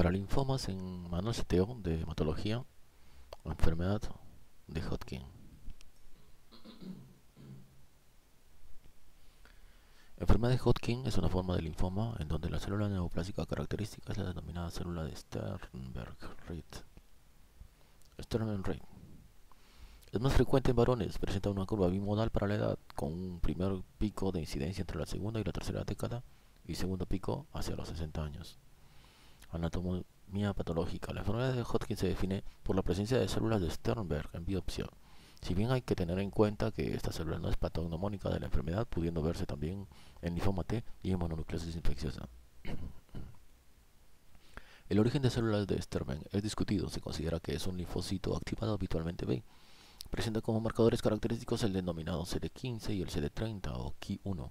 Para linfomas en manual seteo de hematología, enfermedad de Hodgkin. Enfermedad de Hodgkin es una forma de linfoma en donde la célula neoplásica característica es la denominada célula de Sternberg-Reed. Es más frecuente en varones, presenta una curva bimodal para la edad, con un primer pico de incidencia entre la segunda y la tercera década y segundo pico hacia los 60 años. Anatomía patológica. La enfermedad de Hodgkin se define por la presencia de células de Sternberg en biopsia. Si bien hay que tener en cuenta que esta célula no es patognomónica de la enfermedad, pudiendo verse también en linfoma T y en mononucleosis infecciosa. El origen de células de Sternberg es discutido. Se considera que es un linfocito activado habitualmente B. Presenta como marcadores característicos el denominado CD15 y el CD30 o Ki1.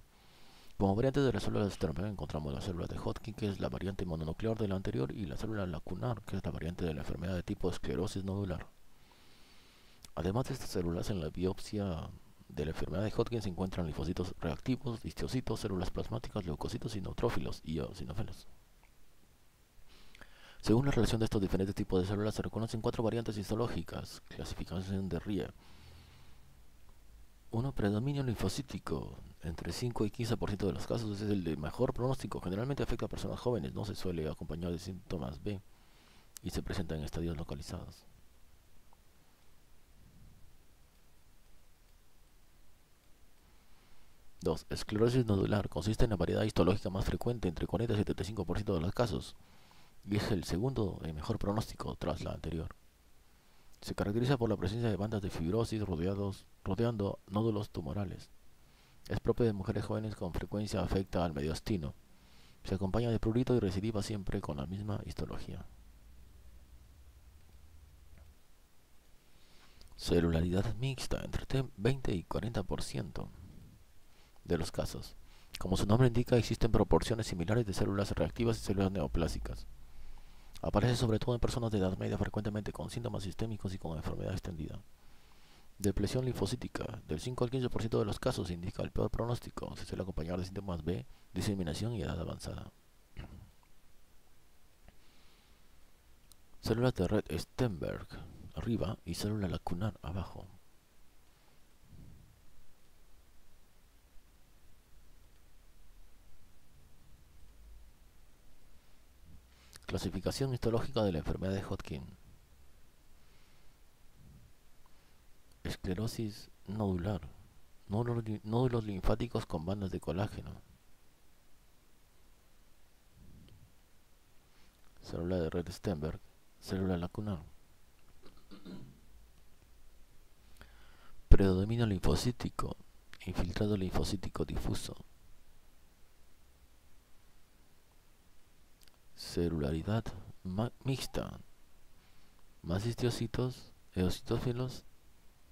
Como variantes de las células de Sternberg encontramos la célula de Hodgkin, que es la variante mononuclear de la anterior, y la célula lacunar, que es la variante de la enfermedad de tipo esclerosis nodular. Además de estas células, en la biopsia de la enfermedad de Hodgkin se encuentran linfocitos reactivos, histocitos, células plasmáticas, leucocitos y neutrófilos y eosinófilos. Según la relación de estos diferentes tipos de células, se reconocen 4 variantes histológicas, clasificación de Rie. 1. Predominio linfocítico. Entre 5 y 15% de los casos es el de mejor pronóstico. Generalmente afecta a personas jóvenes, no se suele acompañar de síntomas B y se presenta en estadios localizados. 2. Esclerosis nodular. Consiste en la variedad histológica más frecuente, entre 40 y 75% de los casos, y es el segundo en mejor pronóstico tras la anterior. Se caracteriza por la presencia de bandas de fibrosis rodeando nódulos tumorales. Es propio de mujeres jóvenes, con frecuencia afecta al mediastino. Se acompaña de prurito y recidiva siempre con la misma histología. Celularidad mixta, entre 20 y 40% de los casos. Como su nombre indica, existen proporciones similares de células reactivas y células neoplásicas. Aparece sobre todo en personas de edad media, frecuentemente con síntomas sistémicos y con enfermedad extendida. Depresión linfocítica. Del 5 al 15% de los casos indica el peor pronóstico. Se suele acompañar de síntomas B, diseminación y edad avanzada. Células de red Sternberg arriba y célula lacunar abajo. Clasificación histológica de la enfermedad de Hodgkin. Esclerosis nodular. Nódulos linfáticos con bandas de colágeno. Célula de red Sternberg. Célula lacunar. Predominio linfocítico. Infiltrado linfocítico difuso. Celularidad mixta. Más histocitos, eosinófilos,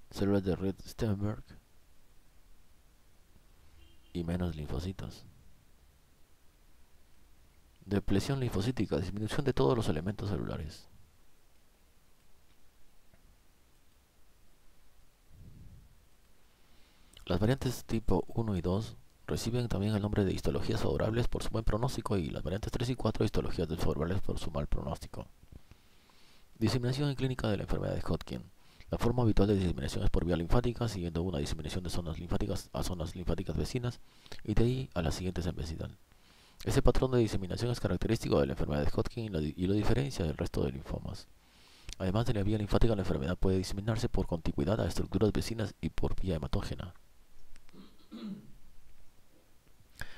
células de red Sternberg y menos linfocitos. Depresión linfocítica, disminución de todos los elementos celulares. Las variantes tipo 1 y 2 reciben también el nombre de histologías favorables por su buen pronóstico, y las variantes 3 y 4 histologías desfavorables por su mal pronóstico. Diseminación en clínica de la enfermedad de Hodgkin. La forma habitual de diseminación es por vía linfática, siguiendo una diseminación de zonas linfáticas a zonas linfáticas vecinas y de ahí a las siguientes en vecindad. Este patrón de diseminación es característico de la enfermedad de Hodgkin y lo diferencia del resto de linfomas. Además de la vía linfática, la enfermedad puede diseminarse por contigüidad a estructuras vecinas y por vía hematógena.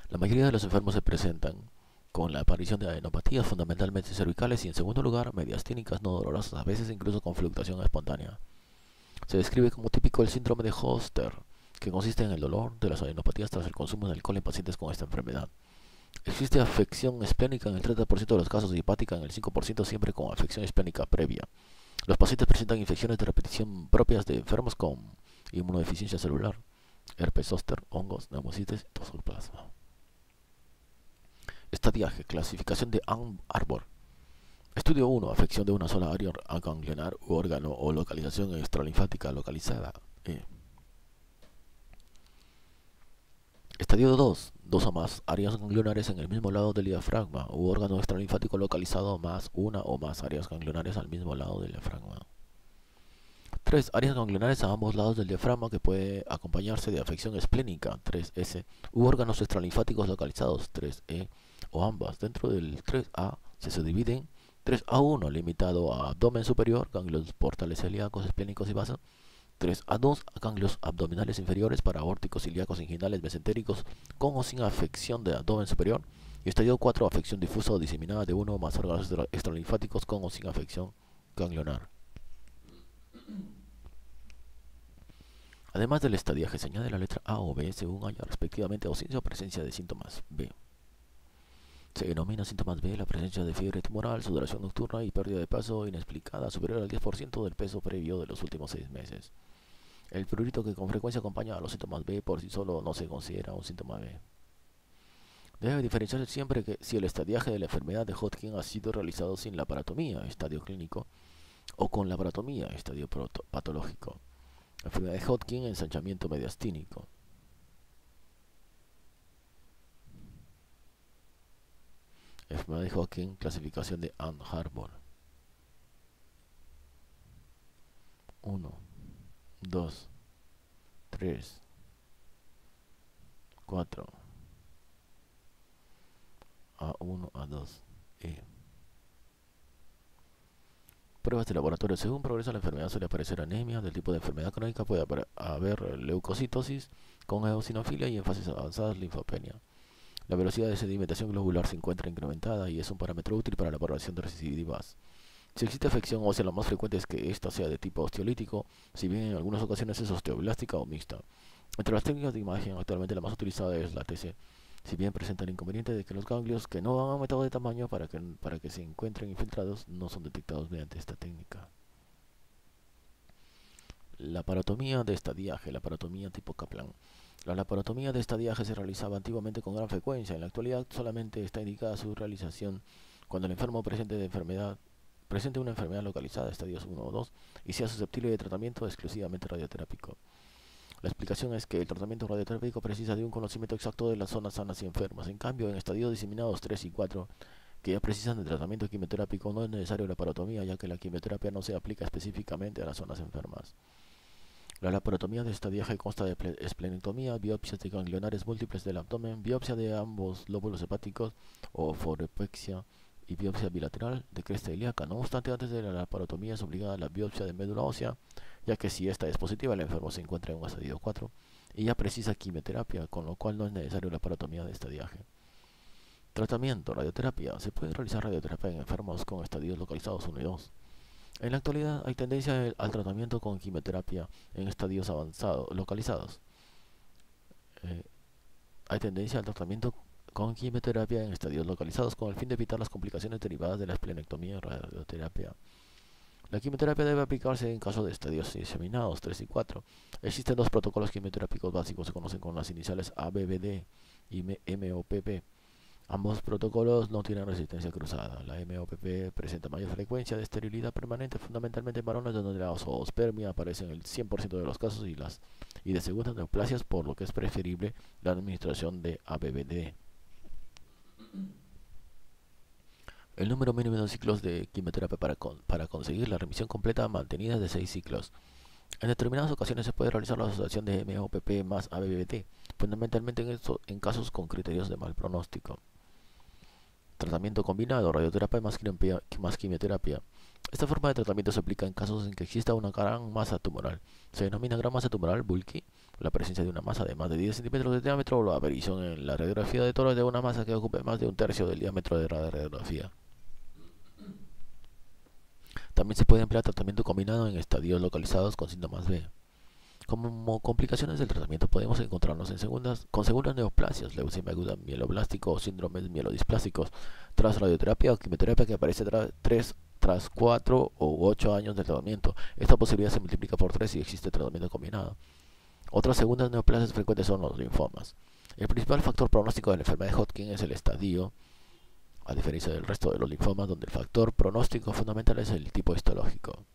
La mayoría de los enfermos se presentan con la aparición de adenopatías fundamentalmente cervicales y, en segundo lugar, mediastínicas no dolorosas, a veces incluso con fluctuación espontánea. Se describe como típico el síndrome de Hoster, que consiste en el dolor de las adenopatías tras el consumo de alcohol en pacientes con esta enfermedad. Existe afección esplénica en el 30% de los casos y hepática en el 5%, siempre con afección esplénica previa. Los pacientes presentan infecciones de repetición propias de enfermos con inmunodeficiencia celular, herpes zóster, hongos, neumocitis y toxoplasma. Estadiaje, clasificación de Ann Arbor. Estudio 1. Afección de una sola área ganglionar u órgano o localización extralinfática localizada. Estadio 2. Dos o más áreas ganglionares en el mismo lado del diafragma u órgano extralinfático localizado más una o más áreas ganglionares al mismo lado del diafragma. 3. Áreas ganglionares a ambos lados del diafragma que puede acompañarse de afección esplénica, 3S, u órganos extralinfáticos localizados, 3E, o ambas. Dentro del 3A se subdividen 3A1, limitado a abdomen superior, ganglios portales celíacos, esplénicos y vasos; 3A2, ganglios abdominales inferiores para aórticos, ilíacos, inguinales, mesentéricos, con o sin afección de abdomen superior; y estadio 4, afección difusa o diseminada de uno o más órganos extralinfáticos con o sin afección ganglionar. Además del estadiaje, se añade la letra A o B según haya respectivamente ausencia o presencia de síntomas B. Se denomina síntomas B la presencia de fiebre tumoral, sudoración nocturna y pérdida de peso inexplicada superior al 10% del peso previo de los últimos 6 meses. El prurito que con frecuencia acompaña a los síntomas B por sí solo no se considera un síntoma B. Debe diferenciarse siempre que si el estadiaje de la enfermedad de Hodgkin ha sido realizado sin laparotomía, estadio clínico, o con laparotomía, estadio patológico. Enfermedad de Hodgkin, ensanchamiento mediastínico. Enfermedad de Hodgkin, clasificación de Ann Arbor. 1, 2, 3, 4, A1, A2, E. Pruebas de laboratorio. Según progresa la enfermedad suele aparecer anemia. Del tipo de enfermedad crónica puede haber leucocitosis con eosinofilia y en fases avanzadas linfopenia. La velocidad de sedimentación globular se encuentra incrementada y es un parámetro útil para la valoración de recidivas. Si existe afección ósea, lo más frecuente es que ésta sea de tipo osteolítico, si bien en algunas ocasiones es osteoblástica o mixta. Entre las técnicas de imagen, actualmente la más utilizada es la TC, si bien presenta el inconveniente de que los ganglios que no han aumentado de tamaño para que se encuentren infiltrados no son detectados mediante esta técnica. Laparotomía de estadiaje, laparotomía tipo Kaplan. La laparotomía de estadiaje se realizaba antiguamente con gran frecuencia. En la actualidad solamente está indicada su realización cuando el enfermo presente una enfermedad localizada, estadios 1 o 2, y sea susceptible de tratamiento exclusivamente radioterápico. La explicación es que el tratamiento radioterápico precisa de un conocimiento exacto de las zonas sanas y enfermas. En cambio, en estadios diseminados 3 y 4, que ya precisan de tratamiento quimioterápico, no es necesario la laparotomía, ya que la quimioterapia no se aplica específicamente a las zonas enfermas. La laparotomía de estadiaje consta de esplenectomía, biopsias de ganglionares múltiples del abdomen, biopsia de ambos lóbulos hepáticos o forepexia y biopsia bilateral de cresta ilíaca. No obstante, antes de la laparotomía es obligada la biopsia de médula ósea, ya que si esta es positiva, el enfermo se encuentra en un estadio 4 y ya precisa quimioterapia, con lo cual no es necesario la laparotomía de estadiaje. Tratamiento, radioterapia. Se puede realizar radioterapia en enfermos con estadios localizados 1 y 2. En la actualidad hay tendencia al tratamiento con quimioterapia en estadios avanzados, localizados. Hay tendencia al tratamiento con quimioterapia en estadios localizados con el fin de evitar las complicaciones derivadas de la esplenectomía y radioterapia. La quimioterapia debe aplicarse en caso de estadios diseminados 3 y 4. Existen dos protocolos quimioterápicos básicos, se conocen con las iniciales ABBD y MOPP. Ambos protocolos no tienen resistencia cruzada. La MOPP presenta mayor frecuencia de esterilidad permanente, fundamentalmente en varones donde la zoospermia aparece en el 100% de los casos y de segundas neoplasias, por lo que es preferible la administración de ABBD. El número mínimo de ciclos de quimioterapia para conseguir la remisión completa mantenida es de 6 ciclos. En determinadas ocasiones se puede realizar la asociación de MOPP más ABBD, fundamentalmente en casos con criterios de mal pronóstico. Tratamiento combinado, radioterapia más quimioterapia. Esta forma de tratamiento se aplica en casos en que exista una gran masa tumoral. Se denomina gran masa tumoral bulky, la presencia de una masa de más de 10 centímetros de diámetro o la aparición en la radiografía de tórax de una masa que ocupe más de un tercio del diámetro de la radiografía. También se puede emplear tratamiento combinado en estadios localizados con síntomas B. Como complicaciones del tratamiento podemos encontrarnos con segundas neoplasias, leucemia aguda mieloblástico o síndromes mielodisplásicos tras radioterapia o quimioterapia que aparece tras 4 o 8 años de tratamiento. Esta posibilidad se multiplica por 3 si existe tratamiento combinado. Otras segundas neoplasias frecuentes son los linfomas. El principal factor pronóstico de la enfermedad de Hodgkin es el estadio, a diferencia del resto de los linfomas, donde el factor pronóstico fundamental es el tipo histológico.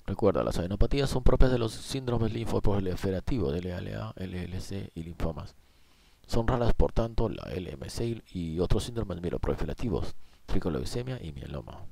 Recuerda, las adenopatías son propias de los síndromes linfoproliferativos, LLA, LLC y linfomas. Son raras por tanto la LMC y otros síndromes mieloproliferativos, tricoleucemia y mieloma.